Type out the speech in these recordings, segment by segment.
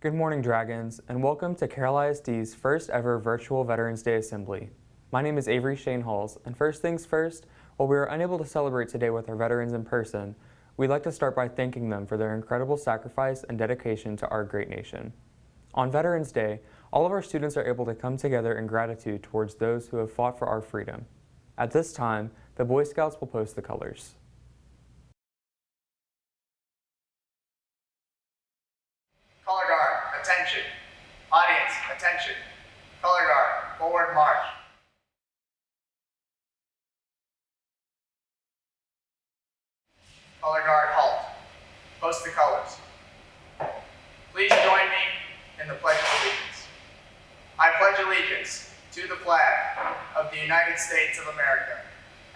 Good morning, Dragons, and welcome to Carroll ISD's first ever virtual Veterans Day Assembly. My name is Avery Shane Halls, and first things first, while we are unable to celebrate today with our veterans in person, we'd like to start by thanking them for their incredible sacrifice and dedication to our great nation. On Veterans Day, all of our students are able to come together in gratitude towards those who have fought for our freedom. At this time, the Boy Scouts will post the colors. Color guard, attention. Audience, attention. Color guard, forward march. Color guard, halt. Post the colors. Please join me in the Pledge of Allegiance. I pledge allegiance to the flag of the United States of America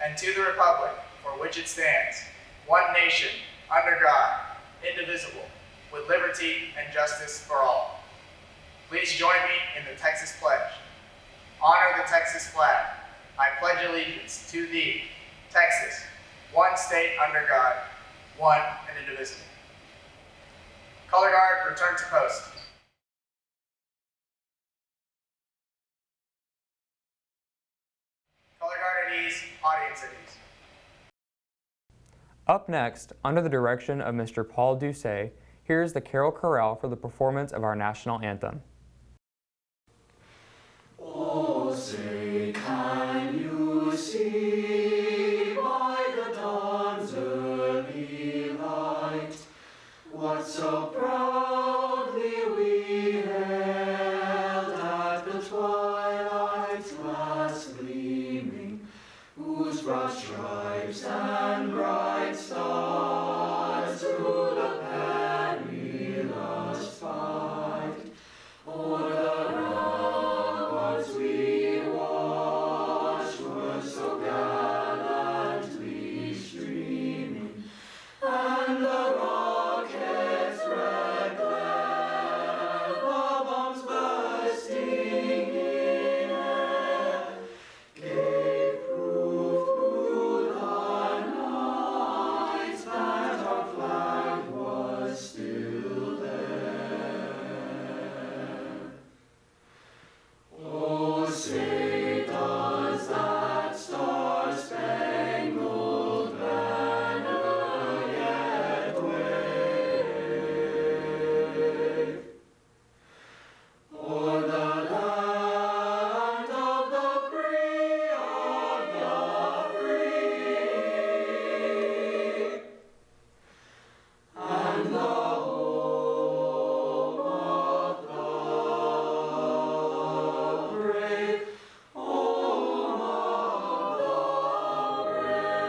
and to the republic for which it stands, one nation, under God, indivisible, with liberty and justice for all. Please join me in the Texas Pledge. Honor the Texas flag. I pledge allegiance to thee, Texas, one state under God, one and indivisible. Color guard, return to post. Color guard at ease, audience at ease. Up next, under the direction of Mr. Paul Doucet, here's the Carroll Chorale for the performance of our national anthem. Oh, say, can you see by the dawn's early light what so proudly we held at the twilight's last gleaming, whose broad stripes and bright stars through the perilous fight o'er the ramparts we watched were so gallantly streaming, and the rocket's red glare, the bombs bursting in air, gave proof through the night that our flag was still there. Oh, say, does that star-spangled banner yet wave o'er the land of the free, and the home of the brave, home of the brave.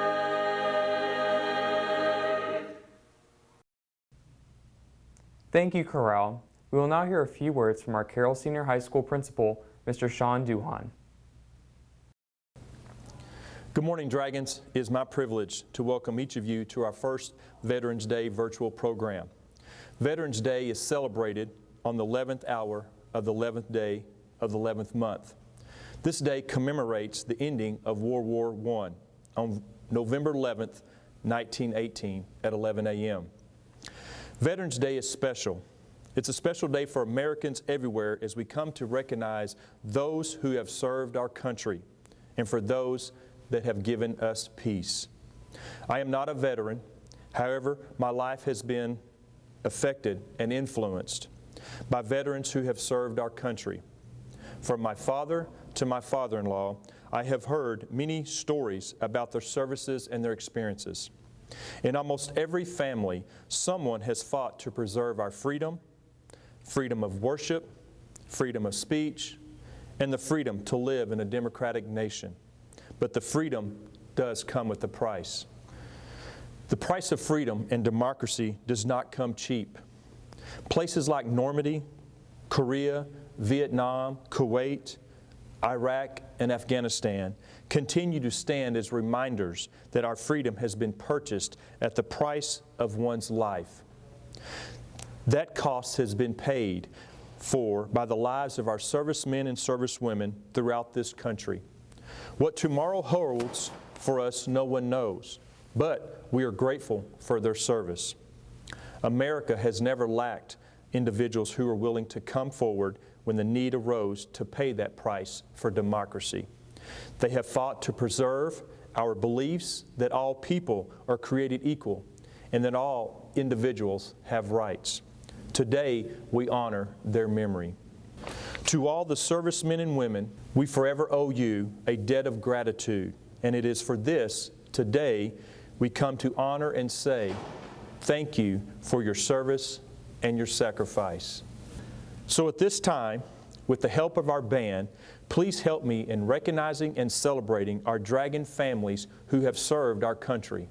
Thank you, Chorale. We will now hear a few words from our Carroll Senior High School principal, Mr. Sean Duhan. Good morning, Dragons. It is my privilege to welcome each of you to our first Veterans Day virtual program. Veterans Day is celebrated on the 11th hour of the 11th day of the 11th month. This day commemorates the ending of World War I on November 11th, 1918 at 11 a.m. Veterans Day is special. It's a special day for Americans everywhere as we come to recognize those who have served our country and for those that have given us peace. I am not a veteran. However, my life has been affected and influenced by veterans who have served our country. From my father to my father-in-law, I have heard many stories about their services and their experiences. In almost every family, someone has fought to preserve our freedom, freedom of worship, freedom of speech, and the freedom to live in a democratic nation. But the freedom does come with a price. The price of freedom and democracy does not come cheap. Places like Normandy, Korea, Vietnam, Kuwait, Iraq, and Afghanistan continue to stand as reminders that our freedom has been purchased at the price of one's life. That cost has been paid for by the lives of our servicemen and servicewomen throughout this country. What tomorrow holds for us, no one knows, but we are grateful for their service. America has never lacked individuals who were willing to come forward when the need arose to pay that price for democracy. They have fought to preserve our beliefs that all people are created equal and that all individuals have rights. Today, we honor their memory. To all the servicemen and women, we forever owe you a debt of gratitude, and it is for this, today, we come to honor and say, thank you for your service and your sacrifice. So at this time, with the help of our band, please help me in recognizing and celebrating our Dragon families who have served our country.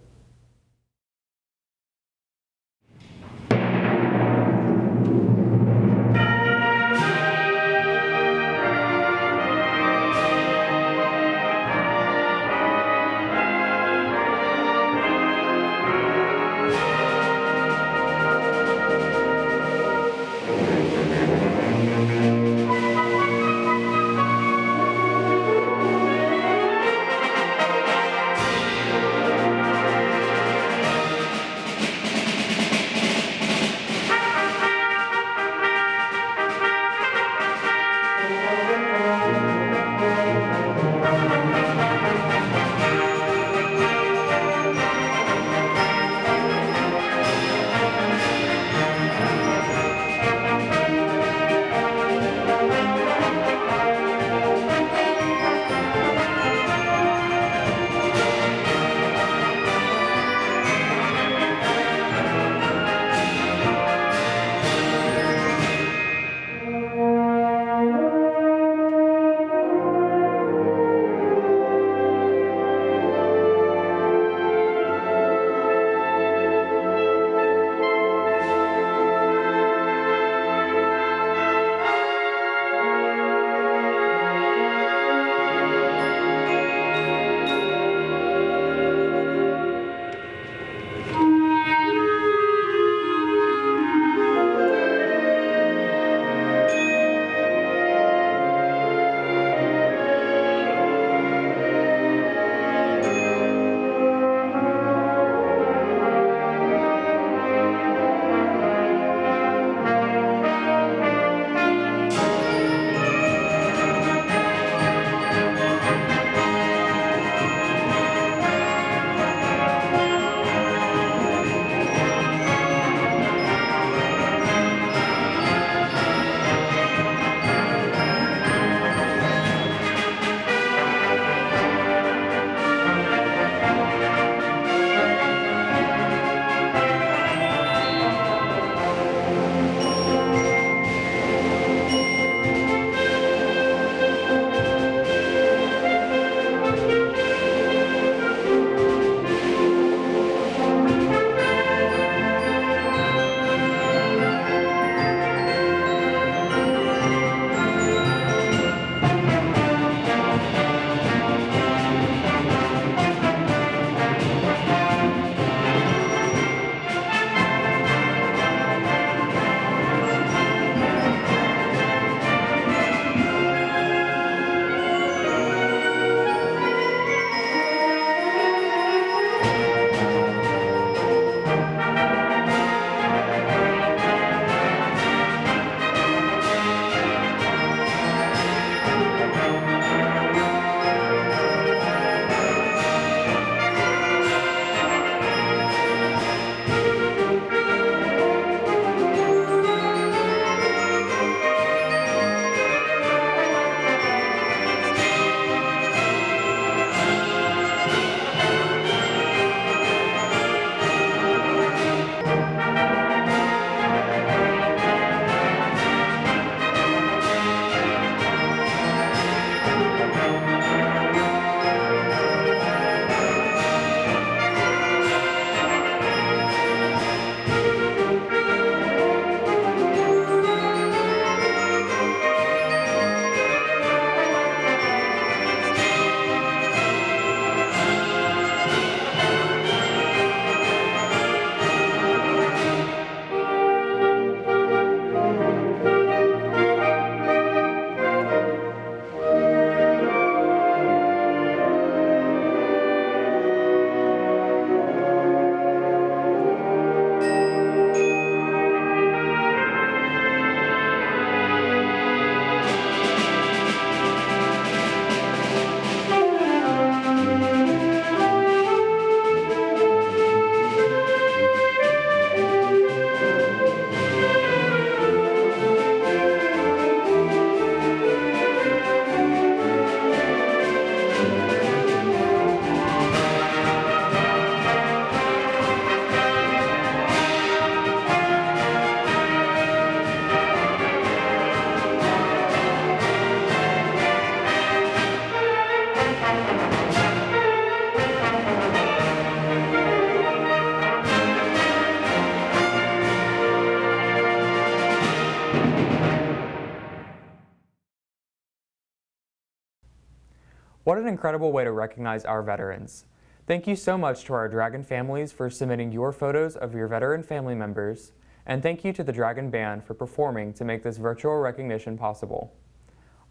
What an incredible way to recognize our veterans. Thank you so much to our Dragon families for submitting your photos of your veteran family members, and thank you to the Dragon Band for performing to make this virtual recognition possible.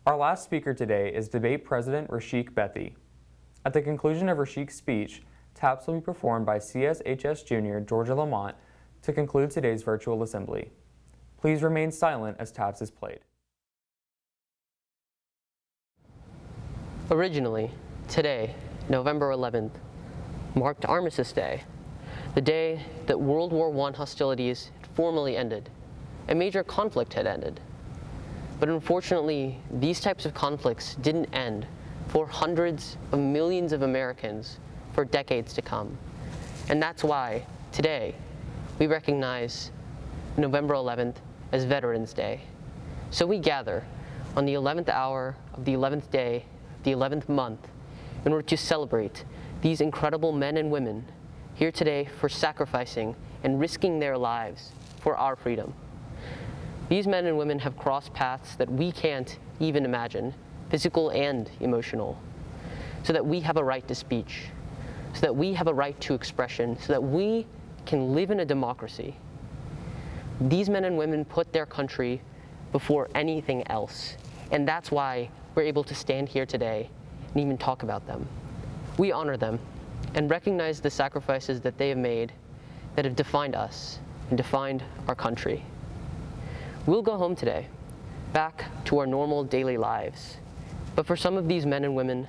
Our last speaker today is Debate President Rashik Bethi. At the conclusion of Rashik's speech, taps will be performed by CSHS Junior Georgia Lamont to conclude today's virtual assembly. Please remain silent as taps is played. Originally, today, November 11th, marked Armistice Day, the day that World War I hostilities had formally ended. A major conflict had ended. But unfortunately, these types of conflicts didn't end for hundreds of millions of Americans for decades to come. And that's why, today, we recognize November 11th as Veterans Day. So we gather on the 11th hour of the 11th day, the 11th month, in order to celebrate these incredible men and women here today for sacrificing and risking their lives for our freedom. These men and women have crossed paths that we can't even imagine, physical and emotional, so that we have a right to speech, so that we have a right to expression, so that we can live in a democracy. These men and women put their country before anything else, and that's why we're able to stand here today and even talk about them. We honor them and recognize the sacrifices that they have made that have defined us and defined our country. We'll go home today, back to our normal daily lives. But for some of these men and women,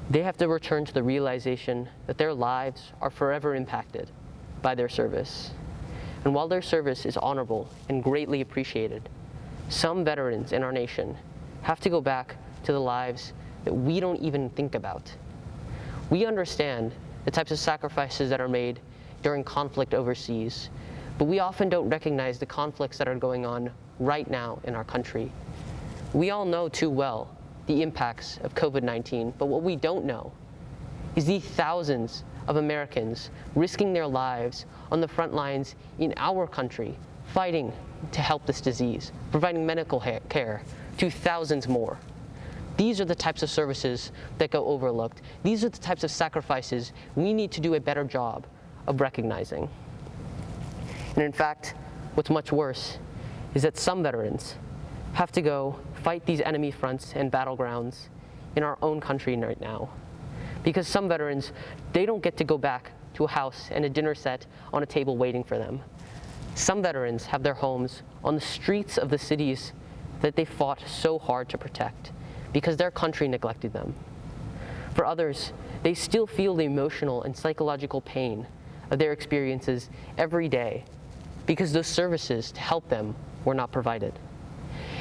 they have to return to the realization that their lives are forever impacted by their service. And while their service is honorable and greatly appreciated, some veterans in our nation have to go back to the lives that we don't even think about. We understand the types of sacrifices that are made during conflict overseas, but we often don't recognize the conflicts that are going on right now in our country. We all know too well the impacts of COVID-19, but what we don't know is the thousands of Americans risking their lives on the front lines in our country, fighting to help this disease, providing medical care to thousands more. These are the types of services that go overlooked. These are the types of sacrifices we need to do a better job of recognizing. And in fact, what's much worse is that some veterans have to go fight these enemy fronts and battlegrounds in our own country right now. Because some veterans, they don't get to go back to a house and a dinner set on a table waiting for them. Some veterans have their homes on the streets of the cities that they fought so hard to protect because their country neglected them. For others, they still feel the emotional and psychological pain of their experiences every day because those services to help them were not provided.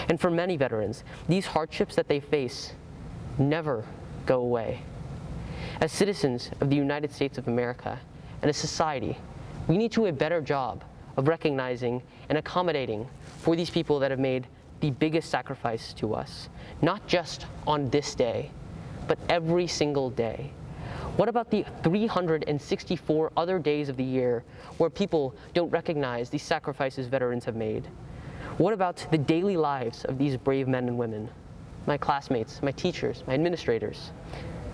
And for many veterans, these hardships that they face never go away. As citizens of the United States of America and as society, we need to do a better job of recognizing and accommodating for these people that have made the biggest sacrifice to us, not just on this day, but every single day. What about the 364 other days of the year where people don't recognize the sacrifices veterans have made? What about the daily lives of these brave men and women? My classmates, my teachers, my administrators.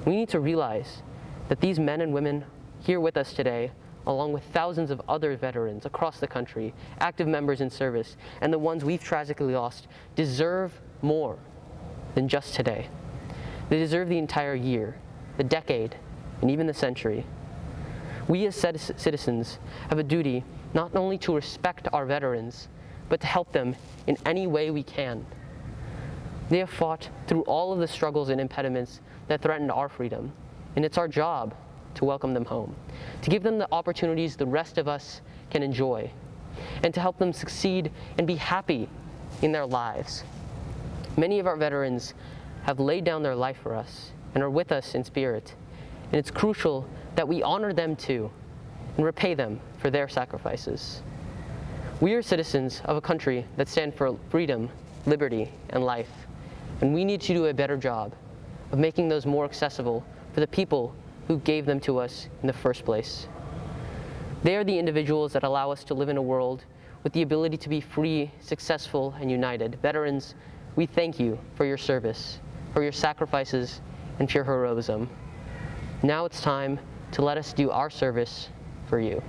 We need to realize that these men and women here with us today, along with thousands of other veterans across the country, active members in service, and the ones we've tragically lost, deserve more than just today. They deserve the entire year, the decade, and even the century. We as citizens have a duty not only to respect our veterans, but to help them in any way we can. They have fought through all of the struggles and impediments that threatened our freedom, and it's our job to welcome them home, to give them the opportunities the rest of us can enjoy, and to help them succeed and be happy in their lives. Many of our veterans have laid down their life for us and are with us in spirit, and it's crucial that we honor them too and repay them for their sacrifices. We are citizens of a country that stands for freedom, liberty, and life, and we need to do a better job of making those more accessible for the people who gave them to us in the first place. They are the individuals that allow us to live in a world with the ability to be free, successful, and united. Veterans, we thank you for your service, for your sacrifices, and pure heroism. Now it's time to let us do our service for you.